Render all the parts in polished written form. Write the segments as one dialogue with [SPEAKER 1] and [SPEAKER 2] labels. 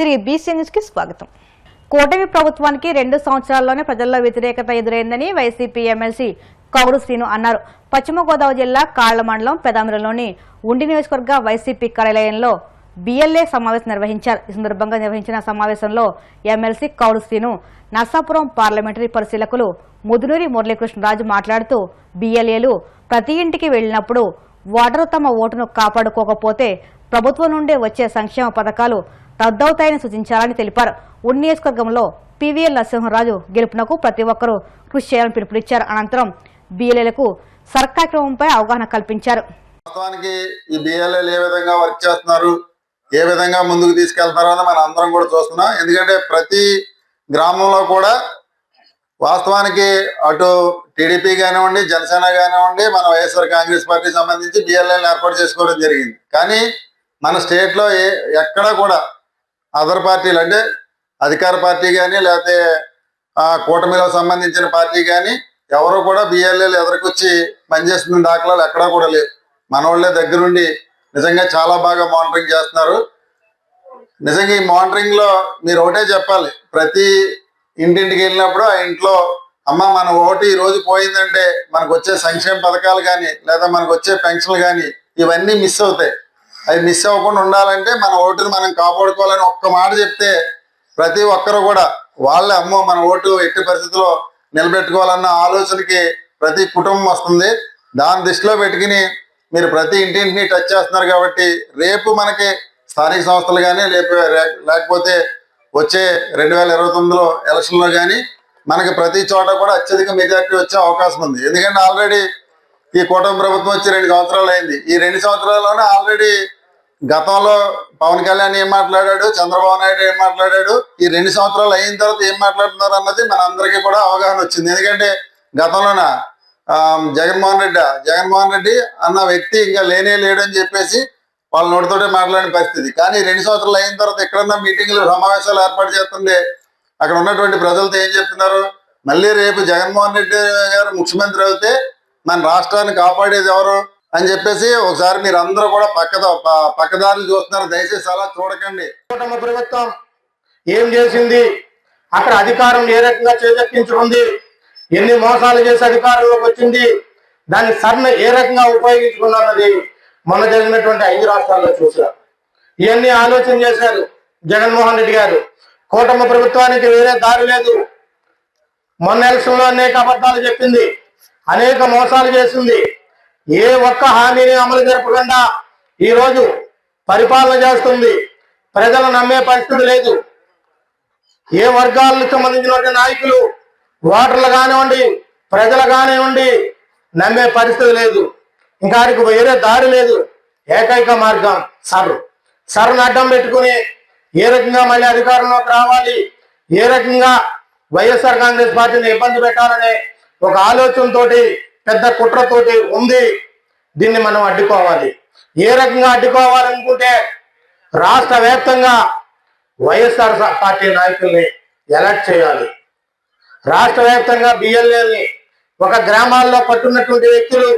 [SPEAKER 1] తిరిగి BC news కి స్వాగతం. కూటమి ప్రభుత్వానికి 2 సంవత్సరాల్లోనే ప్రజల్లో వ్యతిరేకత ఎదురైందని వైసీపీ ఎమ్మెల్సీ కౌరు శ్రీను అన్నారు. పశ్చిమ గోదావరి జిల్లా కాళ్ల మండలం పెదామిరలోని ఉండి నియోజకవర్గ వైసీపీ కార్యాలయంలో బిఎల్ఏ సమావేశం నిర్వహించారు. ఈ సందర్భంగా నిర్వహించిన సమావేశంలో ఎమ్మెల్సీ కౌరు శ్రీను, నర్సాపురం పార్లమెంటరీ పరిశీలకులు ముదునూరి మురళీకృష్ణరాజు మాట్లాడుతూ బిఎల్ఏలు ప్రతి ఇంటికి వెళ్లినప్పుడు ఓటరు తమ ఓటును కాపాడుకోకపోతే ప్రభుత్వం నుండి వచ్చే సంక్షేమ పథకాలు రద్దవుతాయని సూచించారని తెలిపారు. ఉండి నియోజకవర్గంలో పివిఎల్ నరసింహరాజు గెలుపునకు ప్రతి ఒక్కరూ కృషి చేయాలని పిలుపునిచ్చారు. అనంతరం బిఎల్ఏలకు సర్కార్యక్రమంపై అవగాహన కల్పించారు.
[SPEAKER 2] వాస్తవానికి ఈ బిఎల్ఏలు ఏ విధంగా వర్క్ చేస్తున్నారు, ఏ విధంగా ముందుకు తీసుకెళ్తారో అని మనం అందరం కూడా చూస్తున్నాం. ఎందుకంటే ప్రతి గ్రామంలో కూడా వాస్తవానికి అటు టీడీపీ కానివ్వండి, జనసేన కానివ్వండి, మన వైఎస్ఆర్ కాంగ్రెస్ పార్టీ సంబంధించి బిఎల్ఏలు ఏర్పాటు చేసుకోవడం జరిగింది. కానీ మన స్టేట్లో ఎక్కడ కూడా అదర్ పార్టీలు అంటే అధికార పార్టీ కానీ లేకపోతే కూటమిలో సంబంధించిన పార్టీ కానీ ఎవరు కూడా బిఎల్ఏలు ఎదురుకొచ్చి పనిచేస్తున్న దాఖలాలు ఎక్కడా కూడా లేవు. మన వాళ్ళే దగ్గరుండి నిజంగా చాలా బాగా మానిటరింగ్ చేస్తున్నారు. నిజంగా ఈ మానిటరింగ్ లో మీరు ఒకటే చెప్పాలి, ప్రతి ఇంటింటికి వెళ్ళినప్పుడు ఆ ఇంట్లో అమ్మ మన ఓటు ఈ రోజు పోయిందంటే మనకు వచ్చే సంక్షేమ పథకాలు కానీ లేదా మనకు వచ్చే పెన్షన్లు కానీ ఇవన్నీ మిస్ అవుతాయి. అవి మిస్ అవ్వకుండా ఉండాలంటే మన ఓటుని మనం కాపాడుకోవాలని ఒక్క మాట చెప్తే ప్రతి ఒక్కరు కూడా వాళ్ళే అమ్మో మన ఓటు ఎట్టి పరిస్థితుల్లో నిలబెట్టుకోవాలన్న ఆలోచనకి ప్రతి కుటుంబం వస్తుంది. దాన్ని దృష్టిలో పెట్టుకుని మీరు ప్రతి ఇంటింటిని టచ్ చేస్తున్నారు కాబట్టి రేపు మనకి స్థానిక సంస్థలు కానీ లేకపోతే వచ్చే 2029లో ఎలక్షన్లో కానీ మనకి ప్రతి చోట కూడా అత్యధిక మెజార్టీ వచ్చే అవకాశం ఉంది. ఎందుకంటే ఆల్రెడీ ఈ కూటమి ప్రభుత్వం వచ్చి 2 సంవత్సరాలు అయింది. ఈ 2 సంవత్సరాల్లోనే ఆల్రెడీ గతంలో పవన్ కళ్యాణ్ ఏం మాట్లాడాడు, చంద్రబాబు నాయుడు ఏం మాట్లాడాడు, ఈ 2 సంవత్సరాలు అయిన తర్వాత ఏం మాట్లాడుతున్నారు అన్నది మన అందరికీ కూడా అవగాహన వచ్చింది. ఎందుకంటే గతంలోన జగన్మోహన్ రెడ్డి అన్న వ్యక్తి ఇంకా లేడు అని చెప్పేసి వాళ్ళ నోటితోటే మాట్లాడిన పరిస్థితి. కానీ 2 సంవత్సరాలు అయిన తర్వాత ఎక్కడన్నా మీటింగ్లు సమావేశాలు ఏర్పాటు చేస్తుండే అక్కడ ఉన్నటువంటి ప్రజలతో ఏం చెప్తున్నారు, మళ్ళీ రేపు జగన్మోహన్ రెడ్డి గారు ముఖ్యమంత్రి అయితే మన రాష్ట్రాన్ని కాపాడేది ఎవరు అని చెప్పేసి ఒకసారి మీరు అందరూ కూడా పక్కదారులు చూస్తున్నారు. దయచేసి అలా చూడకండి.
[SPEAKER 3] కూటమి ప్రభుత్వం ఏం చేసింది, అక్కడ అధికారం ఏ రకంగా చేజెక్కించుకుంది, ఎన్ని మోసాలు చేసి అధికారంలోకి వచ్చింది, దాన్ని సర్ణ ఏ రకంగా ఉపయోగించుకున్నది మొన్న జరిగినటువంటి 5 రాష్ట్రాల్లో చూశారు. ఇవన్నీ ఆలోచన చేశారు జగన్మోహన్ రెడ్డి గారు. కూటమి ప్రభుత్వానికి వేరే దారి లేదు. మొన్న ఎలక్షన్లో అనేక అబద్ధాలు చెప్పింది, అనేక మోసాలు చేసింది. ఏ ఒక్క హామీని అమలు జరపకుండా ఈరోజు పరిపాలన చేస్తుంది. ప్రజలు నమ్మే పరిస్థితి లేదు. ఏ వర్గాలకు సంబంధించినటువంటి నాయకులు, ఓటర్లు కానివ్వండి, ప్రజలు కానివ్వండి, నమ్మే పరిస్థితి లేదు. ఇంకా వారికి వేరే దారి లేదు. ఏకైక మార్గం సర్ను అడ్డం పెట్టుకుని ఏ రకంగా మళ్ళీ అధికారంలోకి రావాలి, ఏ రకంగా వైఎస్ఆర్ కాంగ్రెస్ పార్టీని ఇబ్బంది పెట్టాలనే ఒక ఆలోచనతోటి పెద్ద కుట్రతోటి ఉంది. దీన్ని మనం అడ్డుకోవాలి. ఏ రకంగా అడ్డుకోవాలనుకుంటే రాష్ట్ర వ్యాప్తంగా వైఎస్ఆర్ పార్టీ నాయకుల్ని ఎలక్ట్ చేయాలి. రాష్ట్ర వ్యాప్తంగా బిఎల్ఏని ఒక గ్రామాల్లో పట్టున్నటువంటి వ్యక్తులు,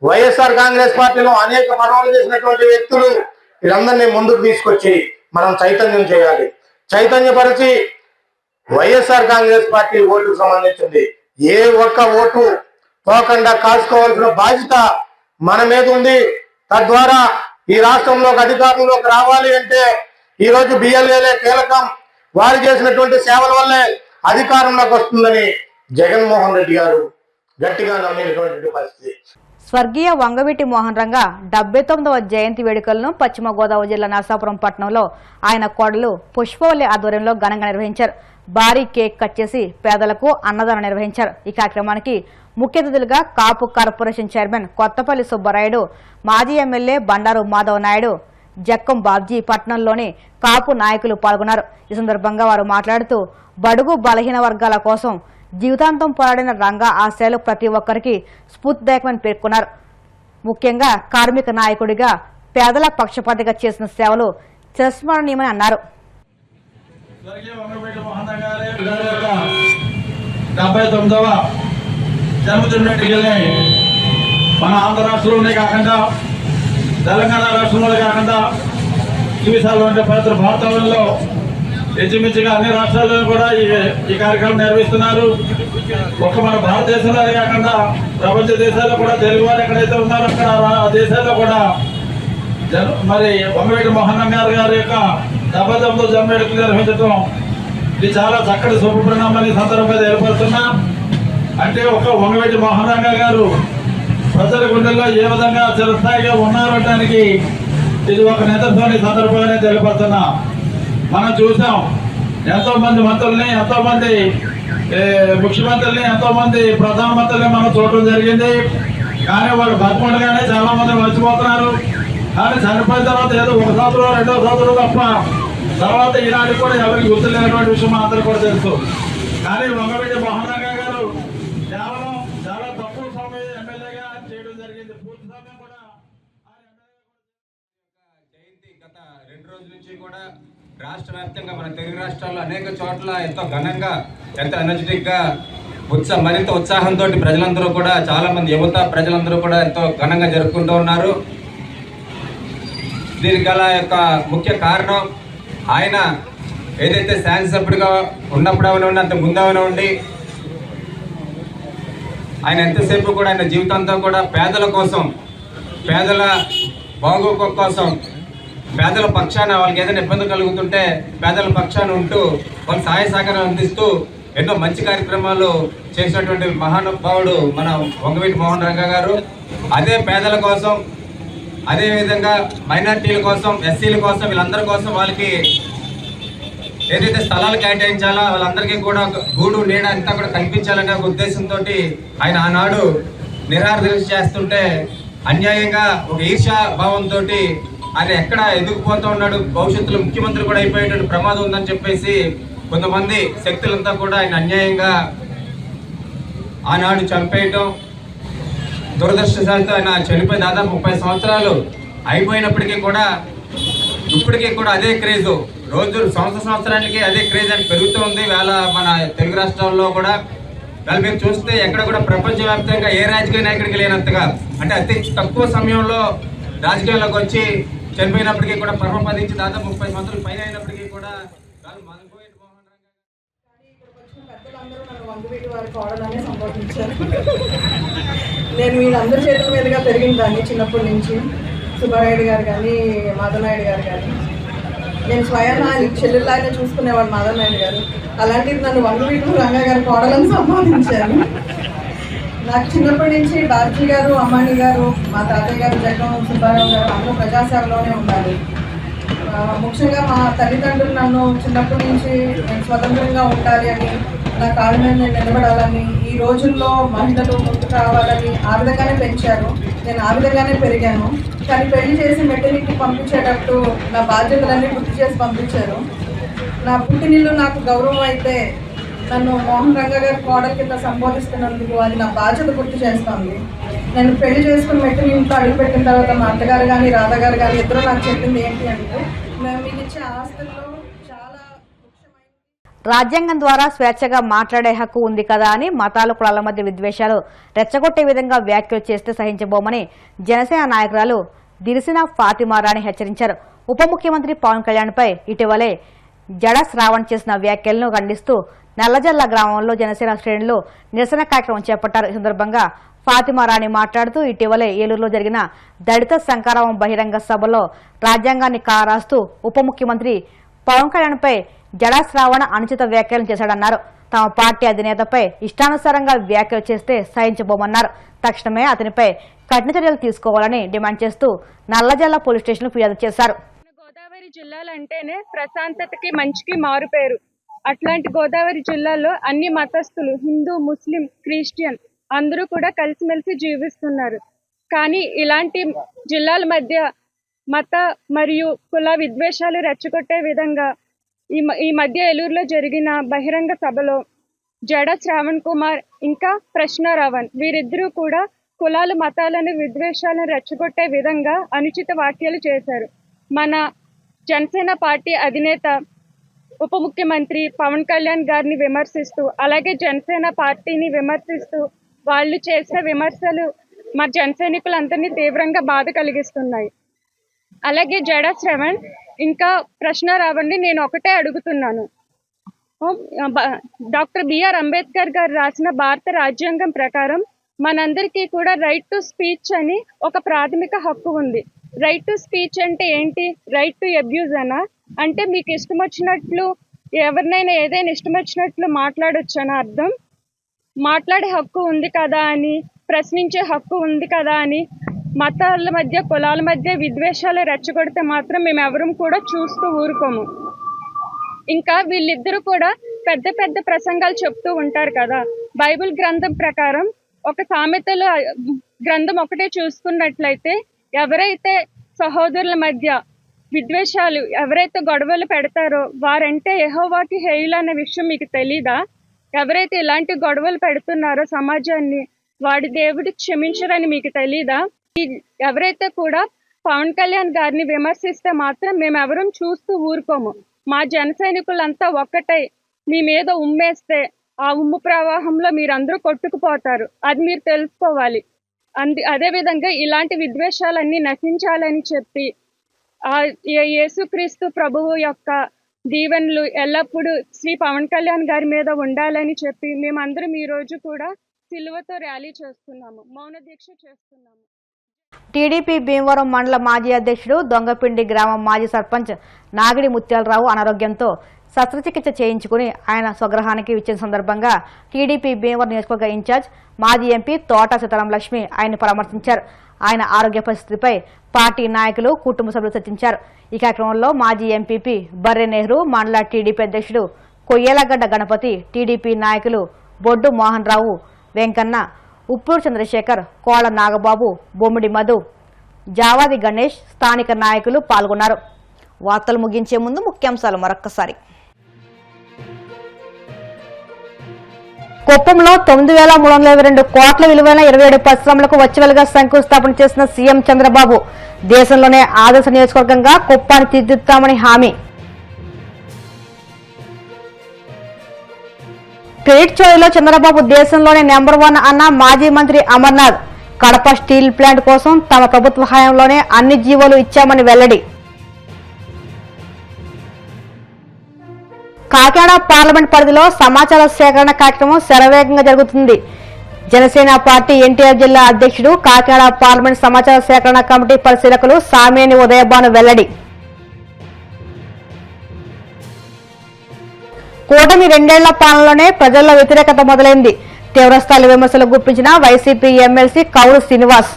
[SPEAKER 3] వైఎస్ఆర్ కాంగ్రెస్ పార్టీలో అనేక పనులు చేసినటువంటి వ్యక్తులు, వీళ్ళందరినీ ముందుకు తీసుకొచ్చి మనం చైతన్యం చేయాలి. చైతన్యపరిచి వైఎస్ఆర్ కాంగ్రెస్ పార్టీ ఓటుకు సంబంధించింది ఏ ఒక్క ఓటు పోకుండా కాసుకోవాల్సిన బాధ్యత మన మీద ఉంది. తద్వారా ఈ రాష్ట్రంలోకి అధికారంలోకి రావాలి అంటే ఈరోజు బిఎల్ఏలే కీలకం. వారు చేసినటువంటి సేవల వల్లే అధికారంలోకి వస్తుందని జగన్మోహన్ రెడ్డి గారు గట్టిగా నమ్మినటువంటి పరిస్థితి.
[SPEAKER 1] స్వర్గీయ వంగవీటి మోహన్ రంగ 79వ జయంతి వేడుకలను పశ్చిమ గోదావరి జిల్లా నరసాపురం పట్టణంలో ఆయన కోడలు పుష్పవల్లి ఆధ్వర్యంలో ఘనంగా నిర్వహించారు. భారీ కేక్ కట్ చేసి పేదలకు అన్నదానం నిర్వహించారు. ఈ కార్యక్రమానికి ముఖ్య అతిథులుగా కాపు కార్పొరేషన్ చైర్మన్ కొత్తపల్లి సుబ్బరాయుడు, మాజీ ఎమ్మెల్యే బండారు మాధవ్ నాయుడు, జక్కం బాబ్జీ, పట్టణంలోని కాపు నాయకులు పాల్గొన్నారు. ఈ సందర్భంగా వారు మాట్లాడుతూ బడుగు బలహీన వర్గాల కోసం జీవితాంతం పోరాడిన రంగా ఆశయాలు ప్రతి ఒక్కరికి స్ఫూర్తిదాయకమని పేర్కొన్నారు. ముఖ్యంగా కార్మిక నాయకుడిగా పేదల పక్షపాతిగా చేసిన సేవలు చిరస్మరణీయమని అన్నారు.
[SPEAKER 4] 79వ జన్మదినాన్ని మన ఆంధ్ర రాష్ట్రంలోనే కాకుండా తెలంగాణ రాష్ట్రంలో కాకుండా వివిధాలు అంటే పవిత్ర భారతంలో ఇంచుమించుగా అన్ని రాష్ట్రాల్లో కూడా ఈ కార్యక్రమం నిర్వహిస్తున్నారు. ఒక మన భారతదేశంలో కాకుండా ప్రపంచ దేశాల్లో కూడా తెలుగు వారు ఎక్కడైతే ఉన్నారో అక్కడ ఆ దేశాల్లో కూడా మరి వంగవీటి మోహన్ గారి యొక్క 79వ జన్మవేడుకలు నిర్వహించడం ఇది చాలా చక్కటి శుభపరిణామాన్ని సందర్భంగా ఏర్పడుతున్నాం. అంటే ఒక వంగవీటి మోహన్ గారు ప్రజల గుండెల్లో ఏ విధంగా చిరస్థాయిగా ఉన్నారనడానికి ఇది ఒక నిదర్శన సందర్భంగానే తెలియపడుతున్నాం. మనం చూసాం ఎంతో మంది మంత్రుల్ని, ఎంతో మంది ముఖ్యమంత్రుల్ని, ఎంతో మంది ప్రధానమంత్రుల్ని మనం చూడటం జరిగింది. కానీ వాళ్ళు బతుకుండగానే చాలా మంది మర్చిపోతున్నారు. కానీ చనిపోయిన తర్వాత ఏదో 1 సంవత్సరం 2వ సంవత్సరం తప్ప తర్వాత ఈనాటికి కూడా ఎవరికి గుర్తులేనటువంటి విషయం అందరూ కూడా తెలుసు. కానీ వంగవీటి మోహన్ గారు కేవలం చాలా తక్కువ సమయం ఎమ్మెల్యేగా చేయడం జరిగింది. పూర్తి సమయం కూడా
[SPEAKER 5] జయంతి గత 2 రోజుల నుంచి కూడా రాష్ట్ర వ్యాప్తంగా మన తెలుగు రాష్ట్రాల్లో అనేక చోట్ల ఎంతో ఘనంగా, ఎంతో ఎనర్జెటిక్ గా మరింత ఉత్సాహంతో ప్రజలందరూ కూడా, చాలా మంది యువత ప్రజలందరూ కూడా ఎంతో ఘనంగా జరుపుకుంటూ ఉన్నారు. దీనికి గల యొక్క ముఖ్య కారణం ఆయన ఏదైతే శాసనసభ్యుడిగా ఉన్నప్పుడు అవనివ్వండి, అంత ముందు అవనివ్వండి, ఆయన ఎంతసేపు కూడా ఆయన జీవితంతో కూడా పేదల కోసం, పేదల బాగోగు కోసం, పేదల పక్షాన వాళ్ళకి ఏదైనా ఇబ్బంది కలుగుతుంటే పేదల పక్షాన ఉంటూ వాళ్ళ సహాయ సహకారం అందిస్తూ ఎన్నో మంచి కార్యక్రమాలు చేసినటువంటి మహానుభావుడు మన వంగవీటి మోహన్ గారు. అదే పేదల కోసం, అదేవిధంగా మైనార్టీల కోసం, ఎస్సీల కోసం, వీళ్ళందరి కోసం వాళ్ళకి ఏదైతే స్థలాలు కేటాయించాలో వాళ్ళందరికీ కూడా గూడు నీడ అంతా కూడా కల్పించాలనే ఒక ఉద్దేశంతో ఆయన ఆనాడు నిరాదీక్ష చేస్తుంటే అన్యాయంగా ఒక ఈర్ష్యా భావంతో ఆయన ఎక్కడ ఎదుగుపోతూ ఉన్నాడు, భవిష్యత్తులో ముఖ్యమంత్రి కూడా అయిపోయేటువంటి ప్రమాదం ఉందని చెప్పేసి కొంతమంది శక్తులంతా కూడా ఆయన అన్యాయంగా ఆనాడు చంపేయటం. దురదృష్టశాలతో ఆయన చనిపోయి దాదాపు 30 సంవత్సరాలు అయిపోయినప్పటికీ కూడా ఇప్పటికీ కూడా అదే క్రేజ్, రోజు సంవత్సరానికి అదే క్రేజ్ అని పెరుగుతూ ఉంది. వేళ మన తెలుగు రాష్ట్రాల్లో కూడా వేళ మీరు చూస్తే ఎక్కడ కూడా ప్రపంచవ్యాప్తంగా ఏ రాజకీయ నాయకుడికి లేనంతగా, అంటే అతి తక్కువ సమయంలో రాజకీయాల్లోకి వచ్చి చనిపోయినప్పటికీ కూడా పరమపదించి దాదాపు 30 సంవత్సరాలు పైన అయినప్పటికీ కూడా
[SPEAKER 6] వంగవీటి వారి కోడలనే సంబోధించారు. నేను వీళ్ళందరి చేతుల మీదుగా పెరిగిన దాన్ని చిన్నప్పటి నుంచి. సుబ్బారాయుడు గారు కానీ, మాధవనాయుడు గారు కానీ, నేను స్వయాన చెల్లెల్లాగానే చూసుకునేవాడు మాధవనాయుడు గారు. అలాంటిది నన్ను వంగవీటి రంగా గారి కోడలను సంబోధించారు. నాకు చిన్నప్పటి నుంచి బాబ్జీ గారు, అమ్మాణి గారు, మా తాతయ్య గారు, జగన్ సుబ్బారావు గారు అందరూ ప్రజాసేవలోనే ఉన్నారు. ముఖ్యంగా మా తల్లిదండ్రులు నన్ను చిన్నప్పటి నుంచి నేను స్వతంత్రంగా ఉండాలి అని, నా కాళ్ళ మీద నేను నిలబడాలని, ఈ రోజుల్లో మహిళలు ముందుకు రావాలని ఆ విధంగానే పెంచారు. నేను ఆ విధంగానే పెరిగాను. కానీ పెళ్లి చేసి మెటర్నిటీకి పంపించేటప్పుడు నా బాధ్యతలన్నీ గుర్తు చేసి పంపించారు. నా పుట్టినిల్లు నాకు గౌరవం అయితే నన్ను మోహన్ రంగా గారి కోడల కింద సంబోధిస్తున్నందుకు అది నా బాధ్యత గుర్తు చేస్తుంది. నేను పెళ్లి చేసుకుని మెట్టినింట్లో అడుగుపెట్టిన తర్వాత మా అత్తగారు కానీ, రాధా గారు కానీ ఇద్దరు నాకు చెప్పింది ఏంటి అంటే, మేము మీకు ఇచ్చే ఆస్తుల్లో చాలా ముఖ్యమైన
[SPEAKER 1] రాజ్యాంగం ద్వారా స్వేచ్ఛగా మాట్లాడే హక్కు ఉంది కదా అని మతాలు కులాల మధ్య విద్వేషాలు రెచ్చగొట్టే విధంగా వ్యాఖ్యలు చేస్తే సహించబోమని జనసేన నాయకురాలు దిరిసిన ఫాతిమా రాణి హెచ్చరించారు. ఉప ముఖ్యమంత్రి పవన్ కళ్యాణ్పై ఇటీవలే జడ శ్రావణ్ చేసిన వ్యాఖ్యలను ఖండిస్తూ నల్లజల్ల గ్రామంలో జనసేన శ్రేణులు నిరసన కార్యక్రమం చేపట్టారు. ఈ సందర్భంగా ఫాతిమా రాణి మాట్లాడుతూ ఇటీవలే ఏలూరులో జరిగిన దళిత శంకరావం బహిరంగ సభలో రాజ్యాంగాన్ని కారాస్తూ ఉప ముఖ్యమంత్రి పవన్ కళ్యాణ్పై జడ శ్రావణ అనుచిత వ్యాఖ్యలు చేశాడన్నారు. తమ పార్టీ అధినేతపై ఇష్టానుసారంగా వ్యాఖ్యలు చేస్తే సహించబోమన్నారు. తక్షణమే అతనిపై కఠిన చర్యలు తీసుకోవాలని డిమాండ్ చేస్తూ నల్లజల్ల పోలీస్ స్టేషన్ ఫిర్యాదు చేశారు.
[SPEAKER 7] గోదావరి జిల్లాలంటేనే ప్రశాంతతకి మంచికి మారుపేరు. అట్లాంటి గోదావరి జిల్లాలో అన్ని మతస్థులు, హిందూ, ముస్లిం, క్రిస్టియన్ అందరూ కూడా కలిసిమెలిసి జీవిస్తున్నారు. కానీ ఇలాంటి జిల్లాల మధ్య మత మరియు కుల విద్వేషాలు రెచ్చగొట్టే విధంగా ఈ మధ్య ఏలూరులో జరిగిన బహిరంగ సభలో జడ శ్రావణ్ కుమార్ ఇంకా ప్రశ్నారావణ్ వీరిద్దరూ కూడా కులాలు మతాలను విద్వేషాలను రెచ్చగొట్టే విధంగా అనుచిత వ్యాఖ్యలు చేశారు. మన జనసేన పార్టీ అధినేత ఉప ముఖ్యమంత్రి పవన్ కళ్యాణ్ గారిని విమర్శిస్తూ, అలాగే జనసేన పార్టీని విమర్శిస్తూ వాళ్ళు చేసిన విమర్శలు మా జన సైనికులందరినీ తీవ్రంగా బాధ కలిగిస్తున్నాయి. అలాగే జడ శ్రవణ్ ఇంకా ప్రశ్న రావండి. నేను ఒకటే అడుగుతున్నాను. డాక్టర్ బిఆర్ అంబేద్కర్ గారు రాసిన భారత రాజ్యాంగం ప్రకారం మనందరికీ కూడా రైట్ టు స్పీచ్ అని ఒక ప్రాథమిక హక్కు ఉంది. రైట్ టు స్పీచ్ అంటే ఏంటి? రైట్ టు అబ్యూజ్ అనా? అంటే మీకు ఇష్టం వచ్చినట్లు ఎవరినైనా ఏదైనా ఇష్టం వచ్చినట్లు మాట్లాడొచ్చనా అర్థం? మాట్లాడే హక్కు ఉంది కదా అని, ప్రశ్నించే హక్కు ఉంది కదా అని మతాల మధ్య కులాల మధ్య విద్వేషాలు రెచ్చగొడితే మాత్రం మేము ఎవరం కూడా చూస్తూ ఊరుకోము. ఇంకా వీళ్ళిద్దరూ కూడా పెద్ద పెద్ద ప్రసంగాలు చెప్తూ ఉంటారు కదా. బైబిల్ గ్రంథం ప్రకారం ఒక సామెతలు గ్రంథం ఒకటే చూసుకున్నట్లయితే ఎవరైతే సహోదరుల మధ్య విద్వేషాలు, ఎవరైతే గొడవలు పెడతారో వారంటే యెహోవాకి హేయులు అనే విషయం మీకు తెలీదా? ఎవరైతే ఇలాంటి గొడవలు పెడుతున్నారో సమాజాన్ని, వాడి దేవుడు క్షమించరని మీకు తెలీదా? ఎవరైతే కూడా పవన్ కళ్యాణ్ గారిని విమర్శిస్తే మాత్రం మేము ఎవరం చూస్తూ ఊరుకోము. మా జన సైనికులంతా ఒక్కటై మీ మీద ఉమ్మేస్తే ఆ ఉమ్ము ప్రవాహంలో మీరందరూ కొట్టుకుపోతారు. అది మీరు తెలుసుకోవాలి. అదేవిధంగా ఇలాంటి విద్వేషాలన్నీ నశించాలని చెప్పి ఆ యేసుక్రీస్తు ప్రభువు యొక్క దీవెనలు ఎల్లప్పుడూ శ్రీ పవన్ కళ్యాణ్ గారి మీద ఉండాలని చెప్పి మేమందరం ఈ రోజు కూడా సిలువతో ర్యాలీ చేస్తున్నాము, మౌన దీక్ష చేస్తున్నాము.
[SPEAKER 1] టీడీపీ భీమవరం మండల మాజీ అధ్యక్షుడు దొంగపిండి గ్రామం మాజీ సర్పంచ్ నాగిడి ముత్యాలరావు అనారోగ్యంతో శస్త్రచికిత్స చేయించుకుని ఆయన స్వగృహానికి ఇచ్చిన సందర్భంగా టీడీపీ భీమవరం నియోజకవర్గ ఇన్ఛార్జ్ మాజీ ఎంపీ తోట సీతారాం లక్ష్మి ఆయన పరామర్శించారు. ఆయన ఆరోగ్య పరిస్థితిపై పార్టీ నాయకులు, కుటుంబ సభ్యులు చర్చించారు. ఈ కార్యక్రమంలో మాజీ ఎంపీపీ బర్రె నెహ్రూ, మండల టీడీపీ అధ్యక్షుడు కొయ్యేలగడ్డ గణపతి, టీడీపీ నాయకులు బొడ్డు మోహన్ రావు, వెంకన్న, ఉప్పూరు చంద్రశేఖర్, కోళ్ల నాగబాబు, బొమ్మిడి మధు, జావాది గణేష్, స్థానిక నాయకులు పాల్గొన్నారు. వార్తలు ముగించే ముందు ముఖ్యాంశాలు మరొక్కసారి. కుప్పంలో 9,322 కోట్ల విలువైన 27 పరిశ్రమలకు వర్చువల్గా శంకుస్థాపన చేసిన సీఎం చంద్రబాబు దేశంలోనే ఆదర్శ నియోజకవర్గంగా కుప్పాన్ని తీర్చిదిద్దుతామని హామీ. క్రెడిట్ చోరీలో చంద్రబాబు దేశంలోనే నెంబర్ 1 అన్న మాజీ మంత్రి అమర్నాథ్. కడప స్టీల్ ప్లాంట్ కోసం తమ ప్రభుత్వ హయాంలోనే అన్ని జీవోలు ఇచ్చామని వెల్లడి. కాకినాడ పార్లమెంట్ పరిధిలో సమాచార సేకరణ కార్యక్రమం శరవేగంగా జరుగుతుంది. జనసేన పార్టీ ఎన్టీఆర్ జిల్లా అధ్యక్షుడు, కాకినాడ పార్లమెంట్ సమాచార సేకరణ కమిటీ పరిశీలకులు సామేని ఉదయభాను వెల్లడి. కూటమి 2 ఏళ్ల పాలనలోనే ప్రజల్లో వ్యతిరేకత మొదలైంది. తీవ్రస్థాయి విమర్శలు గుప్పించిన వైసీపీ ఎమ్మెల్సీ కౌరు శ్రీనివాస్.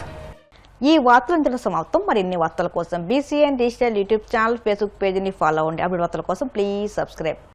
[SPEAKER 1] ఈ వార్తలు ఇంతలో సమాప్తం. మరిన్ని వార్తల కోసం BCN digital YouTube channel, Facebook పేజీని ఫాలో అవ్వండి. అప్డేట్ వార్తల కోసం ప్లీజ్ సబ్స్క్రైబ్.